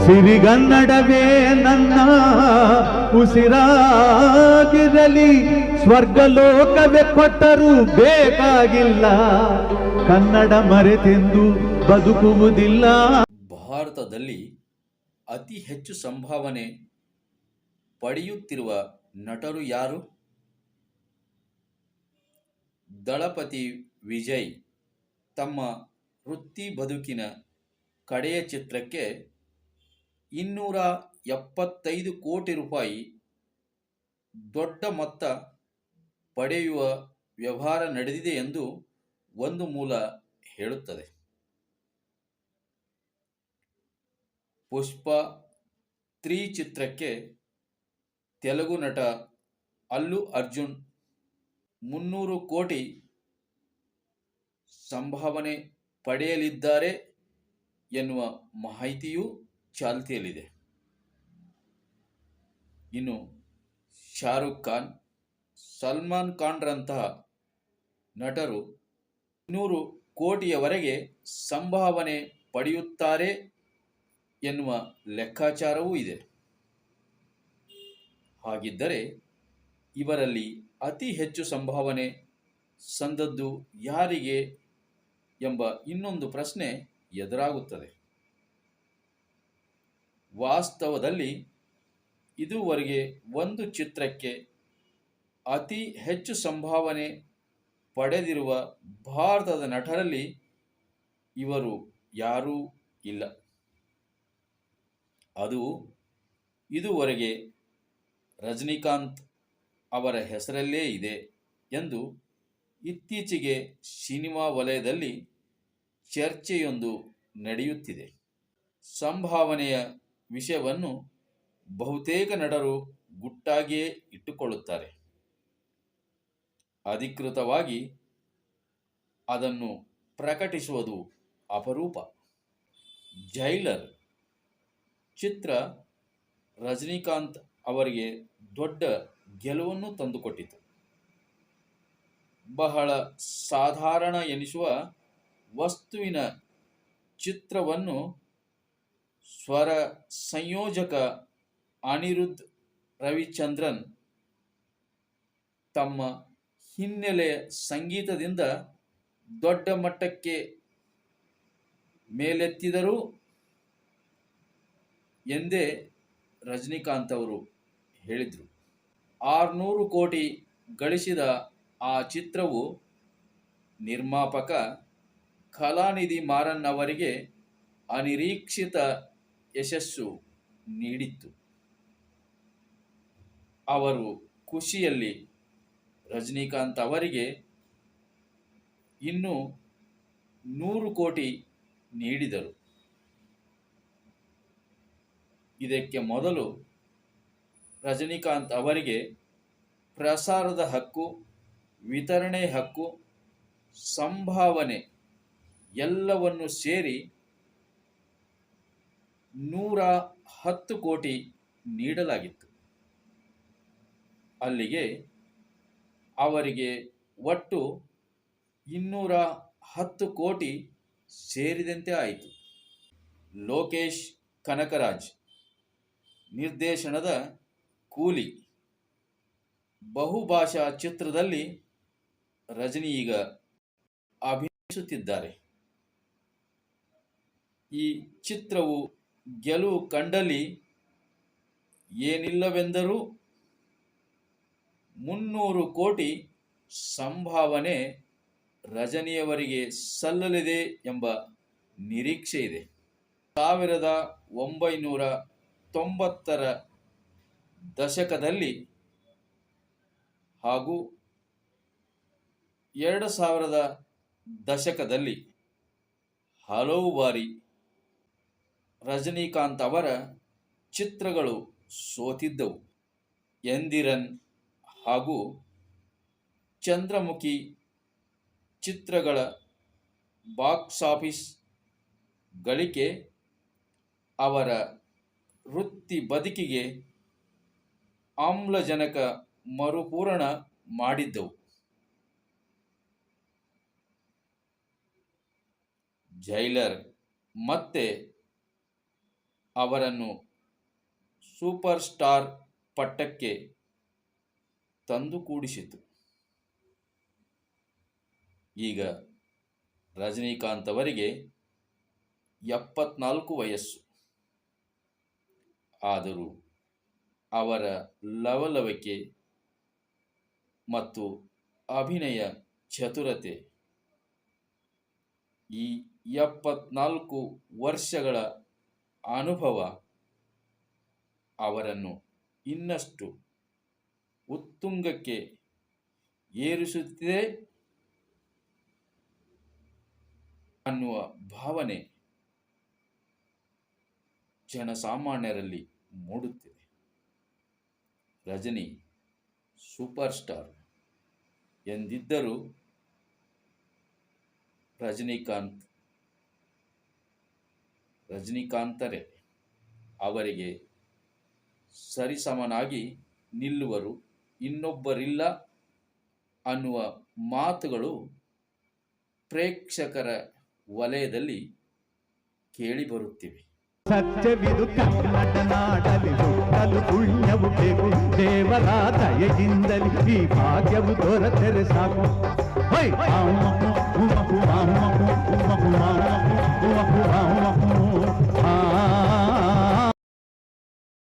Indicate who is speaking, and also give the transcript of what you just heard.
Speaker 1: ಸಿರಿಗನ್ನಡವೇ ನನ್ನ ಉಸಿರಾಗಿರಲಿ, ಸ್ವರ್ಗಲೋಕವೇ ಕೊಟ್ಟರೂ ಬೇಕಾಗಿಲ್ಲ, ಕನ್ನಡ ಮರೆತೆಂದು ಬದುಕುವುದಿಲ್ಲ.
Speaker 2: ಭಾರತದಲ್ಲಿ ಅತಿ ಹೆಚ್ಚು ಸಂಭಾವನೆ ಪಡೆಯುತ್ತಿರುವ ನಟರು ಯಾರು? ದಳಪತಿ ವಿಜಯ್ ತಮ್ಮ ವೃತ್ತಿ ಬದುಕಿನ ಕಡೆಯ ಚಿತ್ರಕ್ಕೆ 275 ಕೋಟಿ ರೂಪಾಯಿ ದೊಡ್ಡ ಮೊತ್ತ ಪಡೆಯುವ ವ್ಯವಹಾರ ನಡೆದಿದೆ ಎಂದು ಒಂದು ಮೂಲ ಹೇಳುತ್ತದೆ. ಪುಷ್ಪ 3 ಚಿತ್ರಕ್ಕೆ ತೆಲುಗು ನಟ ಅಲ್ಲು ಅರ್ಜುನ್ 300 ಕೋಟಿ ಸಂಭಾವನೆ ಪಡೆಯಲಿದ್ದಾರೆ ಎನ್ನುವ ಮಾಹಿತಿಯೂ ಚಾಲ್ತಿಯಲ್ಲಿದೆ. ಇನ್ನು ಶಾರುಖ್ ಖಾನ್, ಸಲ್ಮಾನ್ ಖಾನ್ರಂತಹ ನಟರು 200 ಕೋಟಿಯವರೆಗೆ ಸಂಭಾವನೆ ಪಡೆಯುತ್ತಾರೆ ಎನ್ನುವ ಲೆಕ್ಕಾಚಾರವೂ ಇದೆ. ಹಾಗಿದ್ದರೆ ಇವರಲ್ಲಿ ಅತಿ ಹೆಚ್ಚು ಸಂಭಾವನೆ ಸಂದದ್ದು ಯಾರಿಗೆ ಎಂಬ ಇನ್ನೊಂದು ಪ್ರಶ್ನೆ ಎದುರಾಗುತ್ತದೆ. ವಾಸ್ತವದಲ್ಲಿ ಇದುವರೆಗೆ ಒಂದು ಚಿತ್ರಕ್ಕೆ ಅತಿ ಹೆಚ್ಚು ಸಂಭಾವನೆ ಪಡೆದಿರುವ ಭಾರತದ ನಟರಲ್ಲಿ ಇವರು ಯಾರೂ ಇಲ್ಲ. ಅದು ಇದುವರೆಗೆ ರಜನಿಕಾಂತ್ ಅವರ ಹೆಸರಲ್ಲೇ ಇದೆ ಎಂದು ಇತ್ತೀಚೆಗೆ ಸಿನಿಮಾ ವಲಯದಲ್ಲಿ ಚರ್ಚೆಯೊಂದು ನಡೆಯುತ್ತಿದೆ. ಸಂಭಾವನೆಯ ವಿಷಯವನ್ನು ಬಹುತೇಕ ನಟರು ಗುಟ್ಟಾಗಿಯೇ ಇಟ್ಟುಕೊಳ್ಳುತ್ತಾರೆ. ಅಧಿಕೃತವಾಗಿ ಅದನ್ನು ಪ್ರಕಟಿಸುವುದು ಅಪರೂಪ. ಜೈಲರ್ ಚಿತ್ರ ರಜನಿಕಾಂತ್ ಅವರಿಗೆ ದೊಡ್ಡ ಗೆಲುವನ್ನು ತಂದುಕೊಟ್ಟಿತು. ಬಹಳ ಸಾಧಾರಣ ಎನಿಸುವ ವಸ್ತುವಿನ ಚಿತ್ರವನ್ನು ಸ್ವರ ಸಂಯೋಜಕ ಅನಿರುದ್ಧ್ ರವಿಚಂದ್ರನ್ ತಮ್ಮ ಹಿನ್ನೆಲೆ ಸಂಗೀತದಿಂದ ದೊಡ್ಡ ಮಟ್ಟಕ್ಕೆ ಮೇಲೆತ್ತಿದರು ಎಂದೇ ರಜನಿಕಾಂತ್ ಅವರು ಹೇಳಿದರು. 600 ಕೋಟಿ ಗಳಿಸಿದ ಆ ಚಿತ್ರವು ನಿರ್ಮಾಪಕ ಕಲಾನಿಧಿ ಮಾರನ್ ಅವರಿಗೆ ಅನಿರೀಕ್ಷಿತ ಯಶಸ್ಸು ನೀಡಿತ್ತು. ಅವರು ಖುಷಿಯಲ್ಲಿ ರಜನಿಕಾಂತ್ ಅವರಿಗೆ ಇನ್ನೂ 100 ಕೋಟಿ ನೀಡಿದರು. ಇದಕ್ಕೆ ಮೊದಲು ರಜನಿಕಾಂತ್ ಅವರಿಗೆ ಪ್ರಸಾರದ ಹಕ್ಕು, ವಿತರಣೆ ಹಕ್ಕು, ಸಂಭಾವನೆ ಎಲ್ಲವನ್ನು ಸೇರಿ 110 ಕೋಟಿ ನೀಡಲಾಗಿತ್ತು. ಅಲ್ಲಿಗೆ ಅವರಿಗೆ ಒಟ್ಟು 210 ಕೋಟಿ ಸೇರಿದಂತೆ ಆಯಿತು. ಲೋಕೇಶ್ ಕನಕರಾಜ್ ನಿರ್ದೇಶನದ ಕೂಲಿ ಬಹುಭಾಷಾ ಚಿತ್ರದಲ್ಲಿ ರಜನಿ ಈಗ ಅಭಿನಯಿಸುತ್ತಿದ್ದಾರೆ. ಈ ಚಿತ್ರವು ಗೆಲುವು ಕಂಡಲ್ಲಿ ಏನಿಲ್ಲವೆಂದರೂ 300 ಕೋಟಿ ಸಂಭಾವನೆ ರಜನಿಯವರಿಗೆ ಸಲ್ಲಲಿದೆ ಎಂಬ ನಿರೀಕ್ಷೆ ಇದೆ. 1990ರ ದಶಕದಲ್ಲಿ ಹಾಗೂ 2000ರ ದಶಕದಲ್ಲಿ ಹಲವು ಬಾರಿ ರಜನಿಕಾಂತ್ ಅವರ ಚಿತ್ರಗಳು ಸೋತಿದ್ದವು. ಎಂದಿರನ್ ಹಾಗೂ ಚಂದ್ರಮುಖಿ ಚಿತ್ರಗಳ ಬಾಕ್ಸ್ ಆಫೀಸ್ ಗಳಿಕೆ ಅವರ ವೃತ್ತಿ ಬದುಕಿಗೆ ಆಮ್ಲಜನಕ ಮರುಪೂರಣ ಮಾಡಿದ್ದವು. ಜೈಲರ್ ಮತ್ತೆ ಅವರನ್ನು ಸೂಪರ್ ಸ್ಟಾರ್ ಪಟ್ಟಕ್ಕೆ ತಂದುಕೂಡಿಸಿತು. ಈಗ ರಜನಿಕಾಂತ್ ಅವರಿಗೆ 74 ವಯಸ್ಸು. ಆದರೂ ಅವರ ಲವಲವಿಕೆ ಮತ್ತು ಅಭಿನಯ ಚತುರತೆ ಈ 74 ವರ್ಷಗಳ ಅನುಭವ ಅವರನ್ನು ಇನ್ನಷ್ಟು ಉತ್ತುಂಗಕ್ಕೆ ಏರಿಸುತ್ತಿದೆ ಅನ್ನುವ ಭಾವನೆ ಜನಸಾಮಾನ್ಯರಲ್ಲಿ ಮೂಡುತ್ತಿದೆ. ರಜನಿ ಸೂಪರ್ ಸ್ಟಾರ್ ಎಂದಿದ್ದರೂ ರಜನಿಕಾಂತರೇ ಅವರಿಗೆ ಸರಿಸಮನಾಗಿ ನಿಲ್ಲುವರು ಇನ್ನೊಬ್ಬರಿಲ್ಲ ಅನ್ನುವ ಮಾತುಗಳು ಪ್ರೇಕ್ಷಕರ ವಲಯದಲ್ಲಿ ಕೇಳಿಬರುತ್ತಿವೆ.
Speaker 1: ಸತ್ಯವಿದು ಕನ್ನಡ ನಾಡಲಿ ಹುಟ್ಟಲು ಪುಣ್ಯವು ಬೇಕು, ದೇವರ ದಯೆಯಿಂದಲಿ ಈ ಭಾಗ್ಯವು ದೊರೆತರೆ ಸಾಕು.